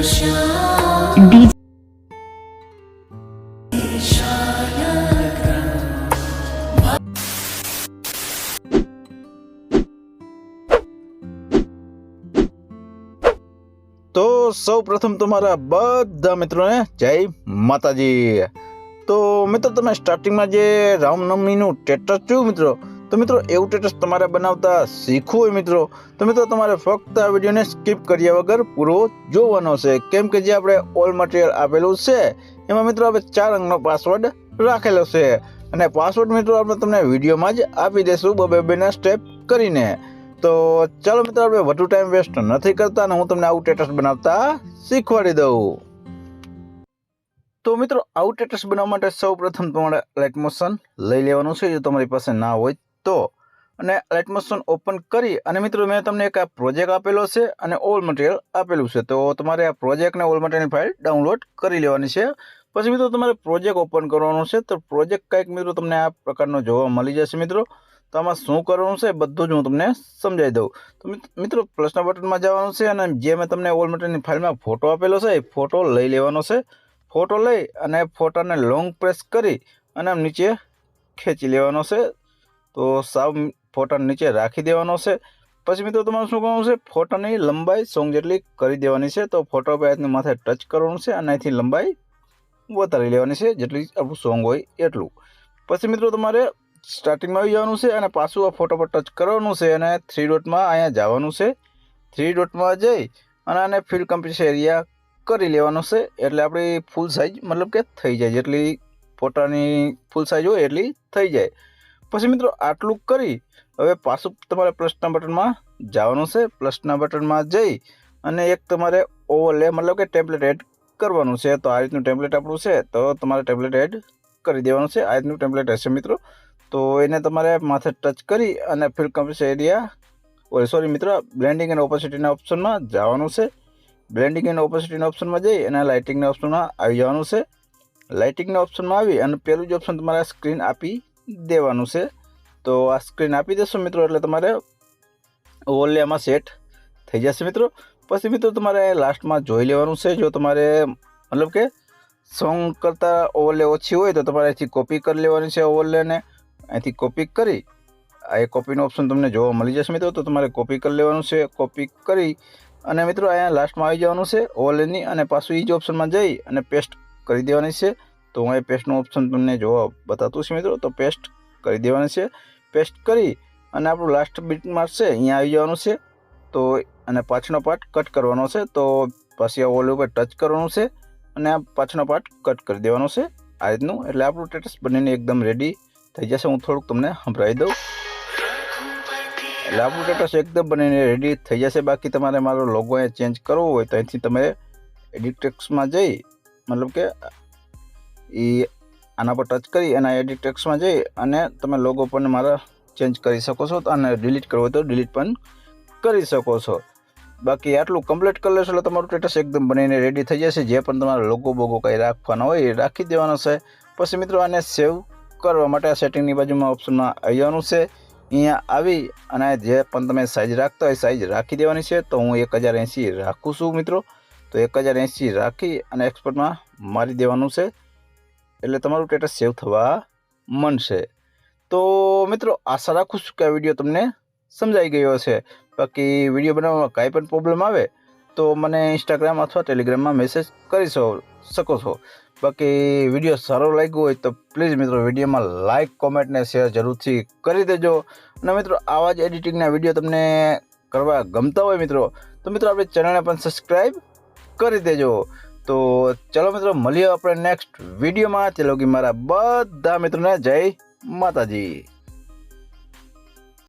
D तो सौ प्रथम તમારા બધા મિત્રોને જય માતાજી। તો મિત્રો તમે સ્ટાર્ટિંગમાં જે રામનવમીનું સ્ટેટસ જોયું મિત્રો, તો મિત્રો એવું સ્ટેટસ તમારે બનાવતા શીખવું હોય મિત્રો, તો મિત્રો તમારે ફક્ત આ વિડીયોને સ્કીપ કર્યા વગર પૂરો જોવાનો છે, કેમ કે જે આપણે ઓલ મટીરિયલ આપેલું છે એમાં મિત્રો આપણે 4 અંકનો પાસવર્ડ રાખેલો છે અને પાસવર્ડ મિત્રો આપણે તમને વિડીયોમાં જ આપી દઈશું બે સ્ટેપ કરીને। તો ચાલો મિત્રો આપણે વધુ ટાઈમ વેસ્ટ નથી કરતા અને હું તમને આવું સ્ટેટસ બનાવતા શીખવાડી દઉં। તો મિત્રો આવું સ્ટેટસ બનાવવા માટે સૌ પ્રથમ તમારે લાઇટ મોશન લઈ લેવાનું છે, જો તમારી પાસે ના હોય તો, અને લાઇટ મોશન ઓપન કરી અને મિત્રો મેં તમને એક આ પ્રોજેક્ટ આપેલો છે અને ઓલ મટીરિયલ આપેલું છે, તો તમારે આ પ્રોજેક્ટ અને ઓલ મટીરિયલ ફાઇલ ડાઉનલોડ કરી લેવાની છે। પછી મિત્રો તમારે પ્રોજેક્ટ ઓપન કરવાનો છે, તો પ્રોજેક્ટ કંઈક મિત્રો તમને આ પ્રકારનો જોવા મળી જશે મિત્રો। તો આમાં શું કરવાનું છે બધું જ હું તમને સમજાવી દઉં। તો મિત્રો પ્લસના બટનમાં જવાનું છે અને જે મેં તમને ઓલ મટીરિયલની ફાઇલમાં ફોટો આપેલો છે એ ફોટો લઈ લેવાનો છે। ફોટો લઈ અને ફોટાને લોંગ પ્રેસ કરી અને આમ નીચે ખેંચી લેવાનો છે, તો સાવ ફોટાને નીચે રાખી દેવાનો છે। પછી મિત્રો તમારે શું કરવાનું છે, ફોટાની લંબાઈ સોંગ જેટલી કરી દેવાની છે, તો ફોટો પર આજની માથે ટચ કરવાનું છે અને અહીંથી લંબાઈ વધારી લેવાની છે જેટલી આપણું સોંગ હોય એટલું। પછી મિત્રો તમારે સ્ટાર્ટિંગમાં આવી જવાનું છે અને પાછું આ ફોટો પર ટચ કરવાનું છે અને 3 ડોટમાં અહીંયા જવાનું છે। 3 ડોટમાં જઈ અને આને ફિલ કમ્પ્લીટ એરિયા કરી લેવાનો છે, એટલે આપણી ફૂલ સાઇઝ મતલબ કે થઈ જાય, જેટલી ફોટાની ફૂલ સાઇઝ હોય એટલી થઈ જાય। પછી મિત્રો આટલું કરી હવે પાછું તમારે પ્લસના બટનમાં જવાનું છે। પ્લસના બટનમાં જઈ અને એક તમારે ઓવરલે મતલબ કે ટેમ્પલેટ એડ કરવાનું છે, તો આ રીતનું ટેમ્પલેટ આપણું છે તો તમારે ટેમ્પલેટ એડ કરી દેવાનું છે। આ રીતનું ટેમ્પલેટ હશે મિત્રો, તો એને તમારે માથે ટચ કરી અને ફિલ કમ્પ્લીટ એરિયા સોરી મિત્રો બ્લેન્ડિંગ એન્ડ ઓપોસિટીના ઓપ્શનમાં જવાનું છે। બ્લેન્ડિંગ એન્ડ ઓપોસિટીના ઓપ્શનમાં જઈ અને લાઇટિંગના ઓપ્શનમાં આવી જવાનું છે। લાઇટિંગના ઓપ્શનમાં આવી અને પહેલું જ ઓપ્શન તમારે સ્ક્રીન આપી દેવાનું છે, તો આ સ્ક્રીન આપી દેશો મિત્રો એટલે તમારે ઓવરલે આમાં સેટ થઈ જશે મિત્રો। પછી મિત્રો તમારે લાસ્ટમાં જોઈ લેવાનું છે, જો તમારે મતલબ કે સોંગ કરતાં ઓવરલે ઓછી હોય તો તમારે અહીંથી કોપી કરી લેવાની છે ઓવરલેને, અહીંથી કોપી કરી આ એક કોપીનો ઓપ્શન તમને જોવા મળી જશે મિત્રો, તો તમારે કોપી કરી લેવાનું છે। કોપી કરી અને મિત્રો અહીંયા લાસ્ટમાં આવી જવાનું છે ઓવરલેની અને પાછું એ જ ઓપ્શનમાં જઈ અને પેસ્ટ કરી દેવાની છે, તો હું એ પેસ્ટનું ઓપ્શન તમને જોવા બતાતું છે મિત્રો, તો પેસ્ટ કરી દેવાની છે। પેસ્ટ કરી અને આપણું લાસ્ટ બીટમાર્ક છે અહીંયા આવી જવાનું છે, તો અને પાછળનો પાર્ટ કટ કરવાનો છે, તો પછી આ ઓલ ઉપર ટચ કરવાનું છે અને આ પાછળનો પાર્ટ કટ કરી દેવાનો છે આ રીતનું, એટલે આપણું સ્ટેટસ બનીને એકદમ રેડી થઈ જશે। હું થોડુંક તમને સંભળાવી દઉં એટલે આપણું સ્ટેટસ એકદમ બનીને રેડી થઈ જશે। બાકી તમારે મારો લોગો અહીંયા ચેન્જ કરવો હોય તો અહીંથી તમે એડિટ ટેક્સ્ટમાં જઈ મતલબ કે એ આના પર ટચ કરી અને એડિટ ટેક્સ્ટમાં જઈ અને તમે લોગો પણ મારા ચેન્જ કરી શકો છો, અને ડિલીટ કરવો હોય તો ડિલીટ પણ કરી શકો છો। બાકી આટલું કમ્પ્લીટ કરી લેશો એટલે તમારું સ્ટેટસ એકદમ બનીને રેડી થઈ જશે। જે પણ તમારા લોગો બોગો કંઈ રાખવાનો હોય એ રાખી દેવાનો છે। પછી મિત્રો આને સેવ કરવા માટે આ સેટિંગની બાજુમાં ઓપ્શનમાં આવી જવાનું છે, અહીંયા આવી અને જે પણ તમે સાઇઝ રાખતા હોય સાઇઝ રાખી દેવાની છે, તો હું 1080 રાખું છું મિત્રો, તો 1080 રાખી અને એક્સપોર્ટમાં મારી દેવાનું છે એટલે તમારું સ્ટેટસ સેવ થવા માંડશે। તો મિત્રો આશા રાખું છું કે આ વિડીયો તમને સમજાઈ ગયો હશે। બાકી વિડીયો બનાવવામાં કાંઈ પણ પ્રોબ્લેમ આવે તો મને ઇન્સ્ટાગ્રામ અથવા ટેલિગ્રામમાં મેસેજ કરી શકો છો। બાકી વિડીયો સારો લાગ્યો હોય તો પ્લીઝ મિત્રો વિડીયોમાં લાઇક કોમેન્ટ ને શેર જરૂરથી કરી દેજો, અને મિત્રો આવા જ એડિટિંગના વિડીયો તમને કરવા ગમતા હોય મિત્રો તો મિત્રો આપણી ચેનલને પણ સબસ્ક્રાઈબ કરી દેજો। તો ચલો મિત્રો મળીએ આપણે નેક્સ્ટ વિડીયોમાં, તે લોગી મારા બધા મિત્રોને જય માતાજી।